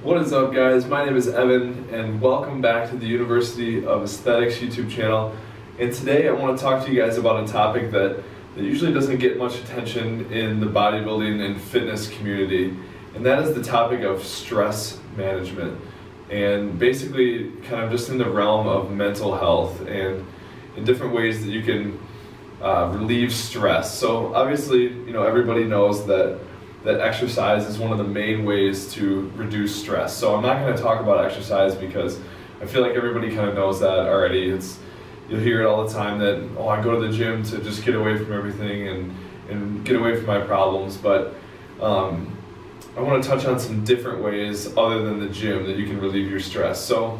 What is up, guys? My name is Evan and welcome back to the University of Aesthetics YouTube channel. And today I want to talk to you guys about a topic that usually doesn't get much attention in the bodybuilding and fitness community, and that is the topic of stress management, and basically kind of just in the realm of mental health and in different ways that you can relieve stress. So obviously, everybody knows that exercise is one of the main ways to reduce stress. So I'm not going to talk about exercise because I feel like everybody kind of knows that already. You'll hear it all the time that, oh, I go to the gym to just get away from everything and get away from my problems. But I want to touch on some different ways other than the gym that you can relieve your stress. So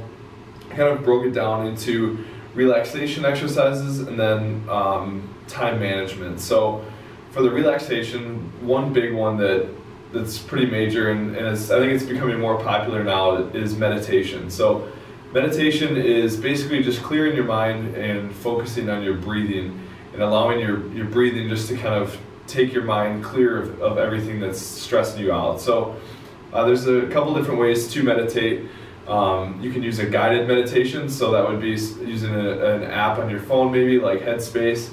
I kind of broke it down into relaxation exercises and then time management. So for the relaxation, one big one that's pretty major and I think it's becoming more popular now is meditation. So meditation is basically just clearing your mind and focusing on your breathing and allowing your breathing just to kind of take your mind clear of everything that's stressing you out. So there's a couple different ways to meditate. You can use a guided meditation, so that would be using an app on your phone, maybe like Headspace.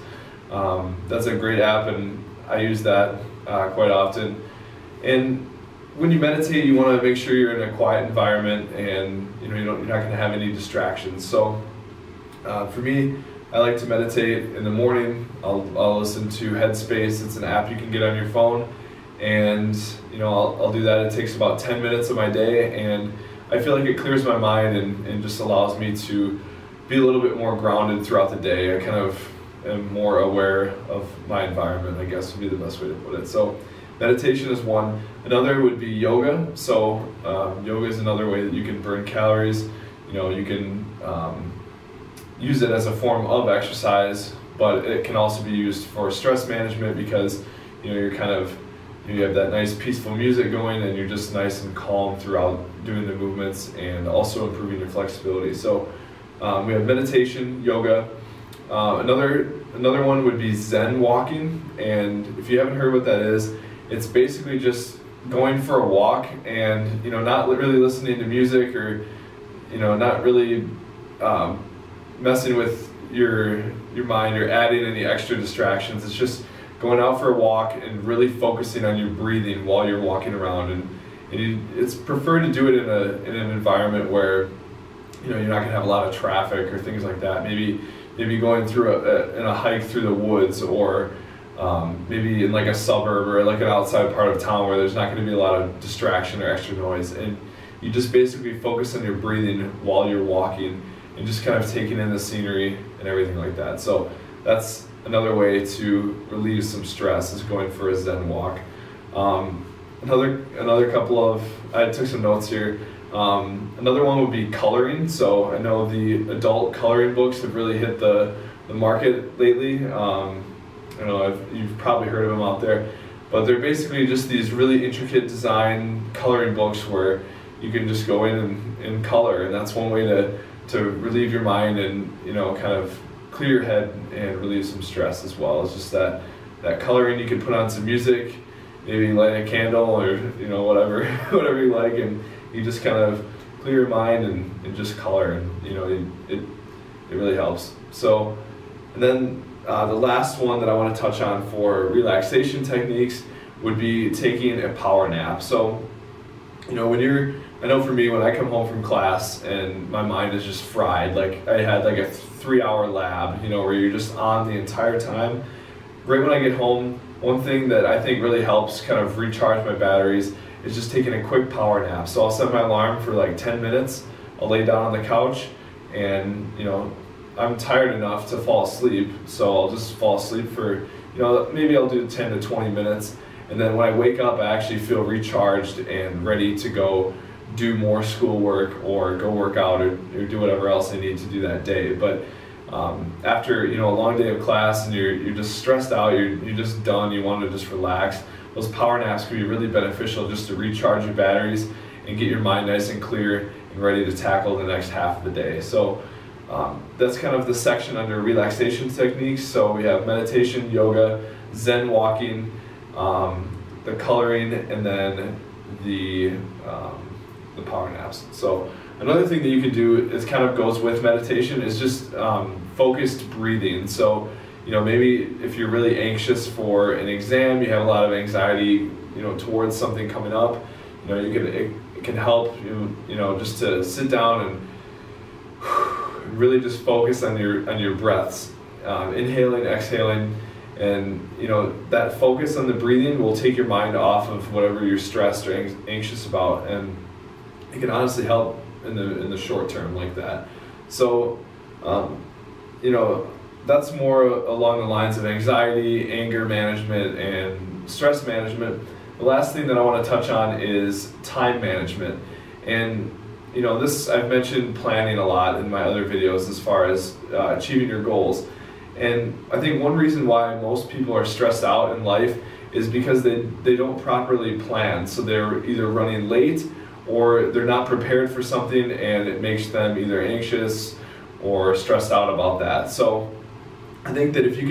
That's a great app and I use that quite often. And when you meditate, you want to make sure you're in a quiet environment and you're not going to have any distractions. So for me, I like to meditate in the morning. I'll listen to Headspace. It's an app you can get on your phone, and I'll do that. It takes about 10 minutes of my day, and I feel like it clears my mind and just allows me to be a little bit more grounded throughout the day. I kind of am more aware of my environment, I guess would be the best way to put it. So meditation is one. Another would be yoga. So yoga is another way that you can burn calories. You can use it as a form of exercise, but it can also be used for stress management because you're kind of, you have that nice peaceful music going and you're just nice and calm throughout doing the movements and also improving your flexibility. So we have meditation, yoga. Another one would be Zen walking, and if you haven't heard what that is, it's basically just going for a walk and not really listening to music or not really messing with your mind or adding any extra distractions. It's just going out for a walk and really focusing on your breathing while you're walking around, and it's preferred to do it in an environment where you're not going to have a lot of traffic or things like that. Maybe going through a hike through the woods, or maybe in like a suburb or like an outside part of town where there's not going to be a lot of distraction or extra noise, and you just basically focus on your breathing while you're walking and just kind of taking in the scenery and everything like that. So that's another way to relieve some stress, is going for a Zen walk. Another couple of, I took some notes here. Another one would be coloring. So I know the adult coloring books have really hit the market lately. You've probably heard of them out there, but they're basically just these really intricate design coloring books where you can just go in and color, and that's one way to relieve your mind and kind of clear your head and relieve some stress as well. It's just that coloring. You can put on some music, maybe light a candle or whatever you like, and you just kind of clear your mind and just color, and it really helps. So, and then the last one that I want to touch on for relaxation techniques would be taking a power nap. So I know for me, when I come home from class and my mind is just fried, like I had like a 3-hour lab, where you're just on the entire time. Right when I get home, one thing that I think really helps kind of recharge my batteries is just taking a quick power nap. So I'll set my alarm for like 10 minutes, I'll lay down on the couch, and I'm tired enough to fall asleep, so I'll just fall asleep for, maybe I'll do 10 to 20 minutes, and then when I wake up, I actually feel recharged and ready to go do more schoolwork or go work out or do whatever else I need to do that day. But after a long day of class and you're just stressed out, you're just done, you want to just relax, those power naps can be really beneficial just to recharge your batteries and get your mind nice and clear and ready to tackle the next half of the day. So that's kind of the section under relaxation techniques. So we have meditation, yoga, Zen walking, the coloring, and then the the power naps. So another thing that you can do is kind of goes with meditation is just focused breathing. So maybe if you're really anxious for an exam, you have a lot of anxiety towards something coming up, it can help just to sit down and really just focus on your breaths, inhaling, exhaling, and that focus on the breathing will take your mind off of whatever you're stressed or anxious about, and it can honestly help in the short term like that. So that's more along the lines of anxiety, anger management, and stress management. The last thing that I want to touch on is time management. And this, I've mentioned planning a lot in my other videos as far as achieving your goals. And I think one reason why most people are stressed out in life is because they don't properly plan. So they're either running late or they're not prepared for something, and it makes them either anxious or stressed out about that. So I think that if you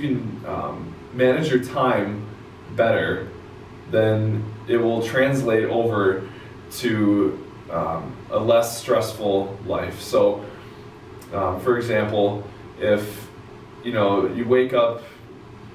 can manage your time better, then it will translate over to a less stressful life. So for example, if you wake up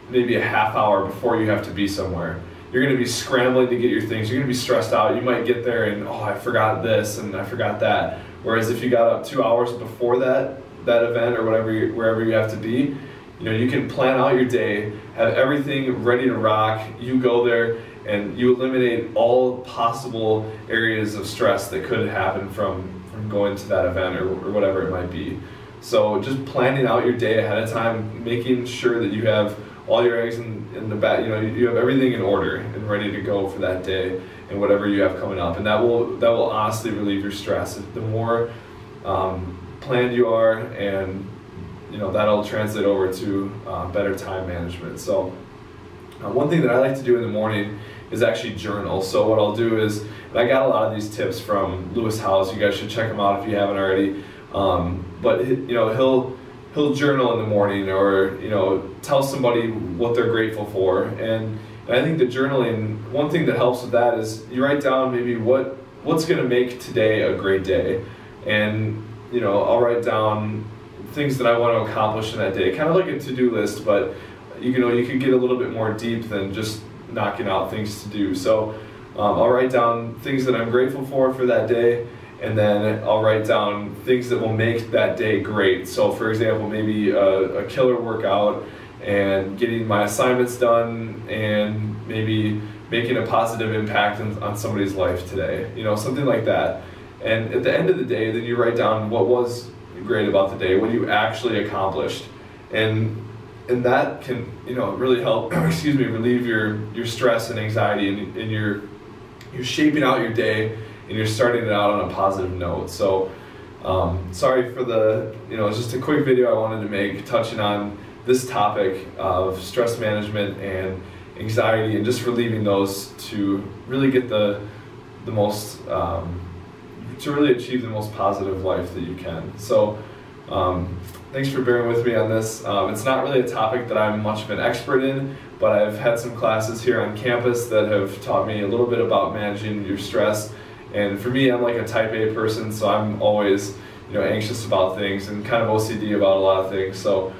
maybe a half hour before you have to be somewhere, you're going to be scrambling to get your things, you're going to be stressed out, you might get there and I forgot this and I forgot that. Whereas if you got up 2 hours before that event or wherever you have to be, you can plan out your day, have everything ready to rock, you go there and you eliminate all possible areas of stress that could happen from going to that event or whatever it might be. So just planning out your day ahead of time, making sure that you have all your eggs in the bat, you have everything in order and ready to go for that day and whatever you have coming up, and that will honestly relieve your stress. The more planned you are, and that'll translate over to better time management. So one thing that I like to do in the morning is actually journal. So what I'll do is, and I got a lot of these tips from Lewis Howes, you guys should check him out if you haven't already, but he'll journal in the morning, or tell somebody what they're grateful for. And I think that journaling, one thing that helps with that is you write down maybe what's going to make today a great day, and I'll write down things that I want to accomplish in that day, kind of like a to-do list, but you could get a little bit more deep than just knocking out things to do. So I'll write down things that I'm grateful for that day, and then I'll write down things that will make that day great. So for example, maybe a killer workout, and getting my assignments done, and maybe making a positive impact on somebody's life today, something like that. And at the end of the day, then you write down what was great about the day, what you actually accomplished, and that can really help relieve your stress and anxiety, and you're shaping out your day, and you're starting it out on a positive note. So sorry for it's just a quick video I wanted to make touching on this topic of stress management and anxiety, and just relieving those to really get the most to really achieve the most positive life that you can. So thanks for bearing with me on this. It's not really a topic that I'm much of an expert in, but I've had some classes here on campus that have taught me a little bit about managing your stress. And for me, I'm like a type A person, so I'm always anxious about things and kind of OCD about a lot of things. So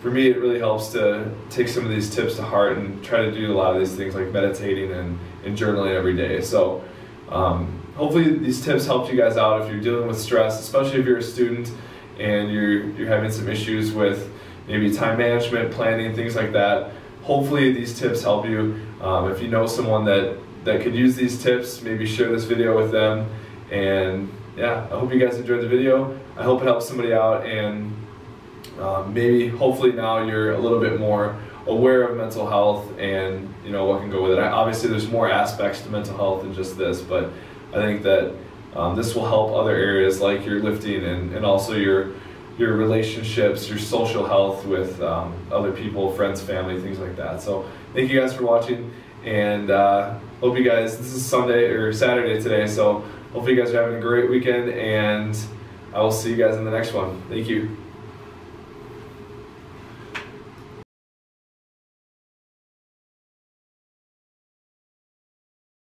for me, it really helps to take some of these tips to heart and try to do a lot of these things like meditating and journaling every day. So hopefully these tips helped you guys out if you're dealing with stress, especially if you're a student and you're having some issues with maybe time management, planning, things like that. Hopefully these tips help you. If you know someone that could use these tips, maybe share this video with them. And yeah, I hope you guys enjoyed the video. I hope it helps somebody out, and maybe hopefully now you're a little bit more aware of mental health and what can go with it. Obviously there's more aspects to mental health than just this, but I think that this will help other areas like your lifting and also your relationships, your social health with other people, friends, family, things like that. So thank you guys for watching, and hope you guys, this is Sunday or Saturday today, so hope you guys are having a great weekend, and I will see you guys in the next one. Thank you.